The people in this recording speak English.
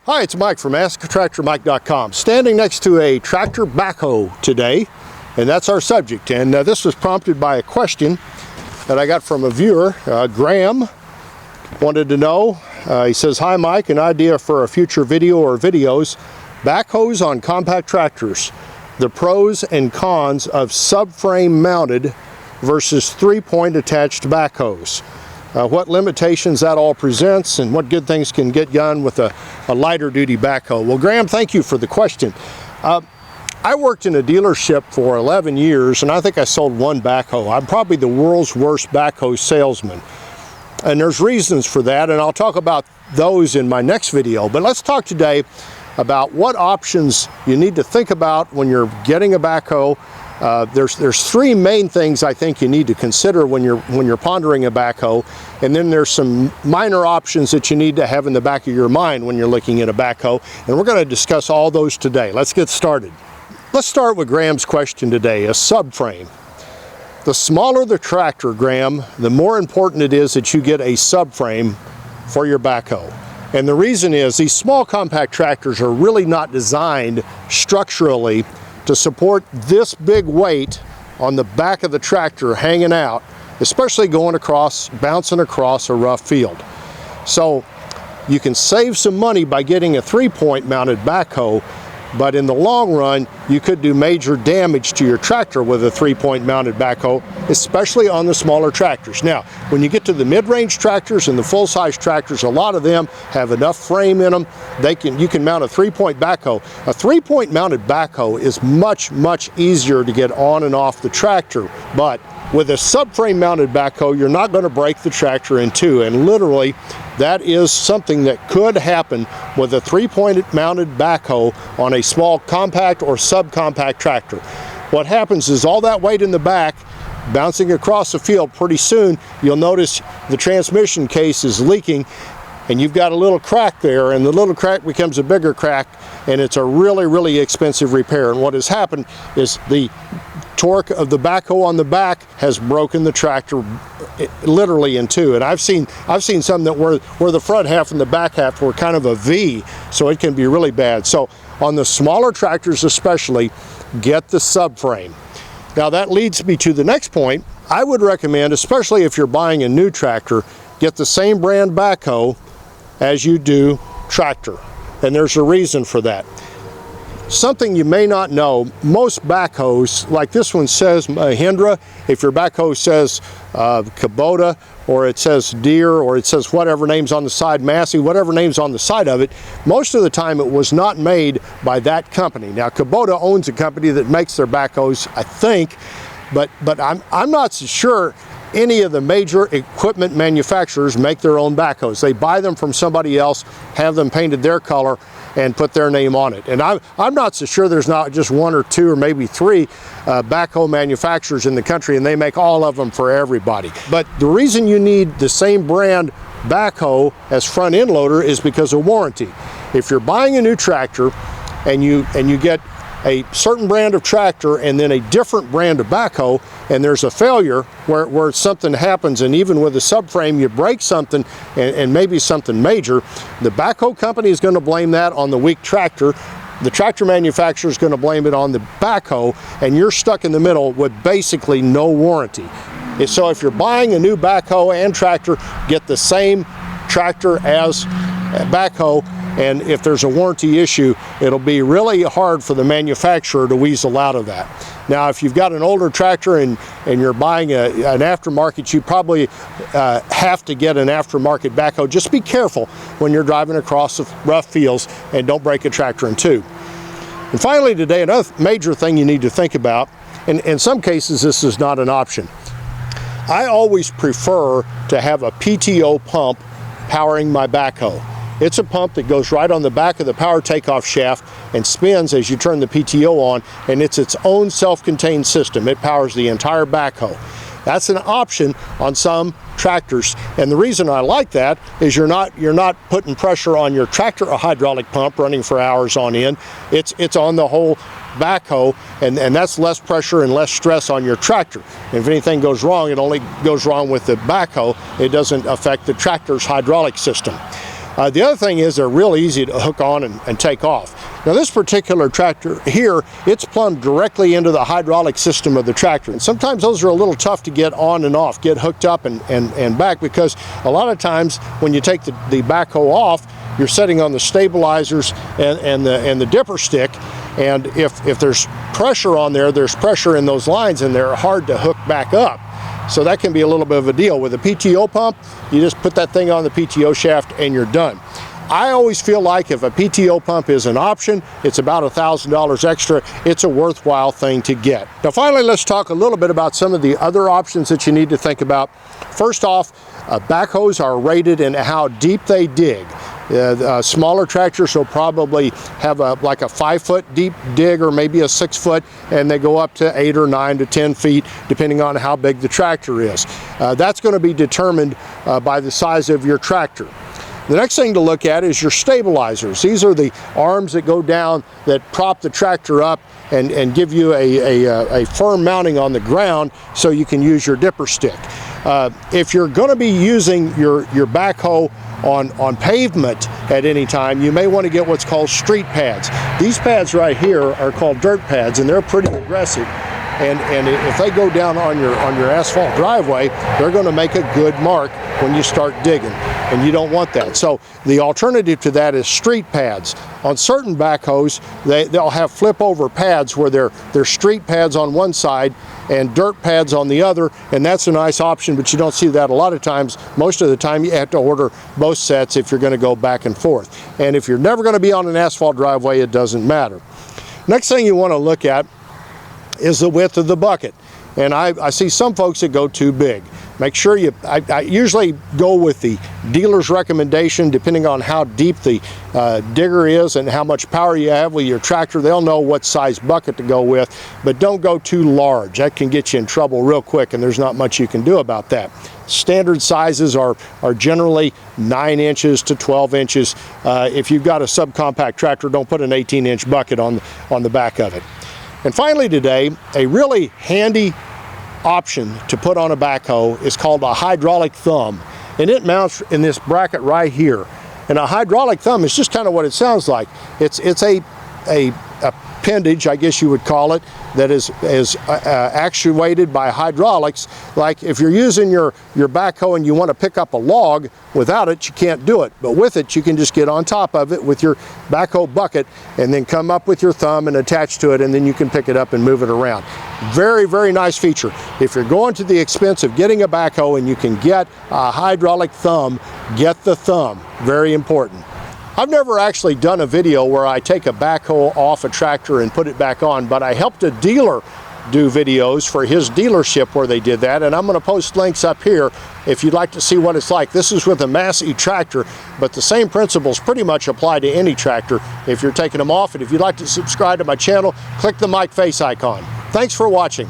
Hi, it's Mike from AskTractorMike.com. Standing next to a tractor backhoe today, and that's our subject. And this was prompted by a question that I got from a viewer. Graham wanted to know, he says, "Hi Mike, an idea for a future video or videos, backhoes on compact tractors, the pros and cons of subframe mounted versus 3-point attached backhoes. What limitations that all presents and what good things can get done with a lighter duty backhoe." Well, Graham, thank you for the question. I worked in a dealership for 11 years and I think I sold one backhoe. I'm probably the world's worst backhoe salesman. And there's reasons for that, and I'll talk about those in my next video. But let's talk today about what options you need to think about when you're getting a backhoe. There's three main things I think you need to consider when you're pondering a backhoe, and then there's some minor options that you need to have in the back of your mind when you're looking at a backhoe, and we're going to discuss all those today. Let's get started. Let's start with Graham's question today, a subframe. The smaller the tractor, Graham, the more important it is that you get a subframe for your backhoe. And the reason is these small compact tractors are really not designed structurally to support this big weight on the back of the tractor hanging out, especially going across, bouncing across a rough field. So you can save some money by getting a 3-point mounted backhoe, but in the long run, you could do major damage to your tractor with a 3-point mounted backhoe, especially on the smaller tractors. Now, when you get to the mid-range tractors and the full-size tractors, a lot of them have enough frame in them. You can mount a 3-point backhoe. A 3-point mounted backhoe is much, much easier to get on and off the tractor, but with a subframe mounted backhoe, you're not going to break the tractor in two, and literally that is something that could happen with a 3-point mounted backhoe on a small compact or subcompact tractor. What happens is all that weight in the back bouncing across the field, pretty soon you'll notice the transmission case is leaking and you've got a little crack there, and the little crack becomes a bigger crack, and it's a really, really expensive repair. And what has happened is the torque of the backhoe on the back has broken the tractor literally in two. And I've seen some that where the front half and the back half were kind of a V, so it can be really bad. So on the smaller tractors especially, get the subframe. Now that leads me to the next point. I would recommend, especially if you're buying a new tractor, get the same brand backhoe as you do tractor. And there's a reason for that. Something you may not know, most backhoes, like this one says Mahindra, if your backhoe says Kubota, or it says Deere, or it says whatever name's on the side, Massey, whatever name's on the side of it, most of the time it was not made by that company. Now Kubota owns a company that makes their backhoes, I think, but I'm not so sure any of the major equipment manufacturers make their own backhoes. They buy them from somebody else, have them painted their color, and put their name on it. And I'm not so sure there's not just one or two or maybe three backhoe manufacturers in the country, and they make all of them for everybody. But the reason you need the same brand backhoe as front end loader is because of warranty. If you're buying a new tractor and you get a certain brand of tractor and then a different brand of backhoe, and there's a failure where something happens, and even with a subframe you break something and maybe something major, the backhoe company is going to blame that on the weak tractor. The tractor manufacturer is going to blame it on the backhoe, and you're stuck in the middle with basically no warranty. So if you're buying a new backhoe and tractor, get the same tractor as backhoe. And if there's a warranty issue, it'll be really hard for the manufacturer to weasel out of that. Now, if you've got an older tractor and you're buying an aftermarket, you probably have to get an aftermarket backhoe. Just be careful when you're driving across the rough fields and don't break a tractor in two. And finally today, another major thing you need to think about, and in some cases this is not an option. I always prefer to have a PTO pump powering my backhoe. It's a pump that goes right on the back of the power takeoff shaft and spins as you turn the PTO on, and it's its own self-contained system. It powers the entire backhoe. That's an option on some tractors, and the reason I like that is you're not putting pressure on your tractor, a hydraulic pump running for hours on end. It's on the whole backhoe, and that's less pressure and less stress on your tractor. And if anything goes wrong, it only goes wrong with the backhoe. It doesn't affect the tractor's hydraulic system. The other thing is they're real easy to hook on and take off. Now this particular tractor here, it's plumbed directly into the hydraulic system of the tractor. And sometimes those are a little tough to get on and off, get hooked up and back, because a lot of times when you take the backhoe off, you're setting on the stabilizers and the dipper stick. And if there's pressure on there, there's pressure in those lines and they're hard to hook back up. So that can be a little bit of a deal. With a PTO pump, you just put that thing on the PTO shaft and you're done. I always feel like if a PTO pump is an option, it's about $1,000 extra, it's a worthwhile thing to get. Now finally, let's talk a little bit about some of the other options that you need to think about. First off, backhoes are rated in how deep they dig. Smaller tractors will probably have like a 5-foot deep dig, or maybe a 6-foot, and they go up to 8 or 9 to 10 feet depending on how big the tractor is. That's going to be determined by the size of your tractor. The next thing to look at is your stabilizers. These are the arms that go down that prop the tractor up and give you a firm mounting on the ground so you can use your dipper stick. If you're going to be using your backhoe on pavement at any time, you may want to get what's called street pads. These pads right here are called dirt pads, and they're pretty aggressive. And if they go down on your asphalt driveway, they're going to make a good mark when you start digging, and you don't want that. So the alternative to that is street pads. On certain backhoes, they'll have flip over pads where they're street pads on one side and dirt pads on the other, and that's a nice option, but you don't see that a lot of times. Most of the time you have to order both sets if you're going to go back and forth. And if you're never going to be on an asphalt driveway, it doesn't matter. Next thing you want to look at is the width of the bucket. And I see some folks that go too big. Make sure I usually go with the dealer's recommendation, depending on how deep the digger is and how much power you have with your tractor. They'll know what size bucket to go with, but don't go too large. That can get you in trouble real quick, and there's not much you can do about that. Standard sizes are generally 9 inches to 12 inches. If you've got a subcompact tractor, don't put an 18-inch bucket on the back of it. And finally today, a really handy option to put on a backhoe is called a hydraulic thumb, and it mounts in this bracket right here. And a hydraulic thumb is just kind of what it sounds like. It's a appendage, I guess you would call it, that is actuated by hydraulics. Like if you're using your backhoe and you want to pick up a log, without it you can't do it, but with it you can just get on top of it with your backhoe bucket and then come up with your thumb and attach to it, and then you can pick it up and move it around. Very, very nice feature. If you're going to the expense of getting a backhoe and you can get a hydraulic thumb, get the thumb. Very important. I've never actually done a video where I take a backhoe off a tractor and put it back on, but I helped a dealer do videos for his dealership where they did that, and I'm going to post links up here if you'd like to see what it's like. This is with a Massey tractor, but the same principles pretty much apply to any tractor if you're taking them off. And if you'd like to subscribe to my channel, click the mic face icon. Thanks for watching.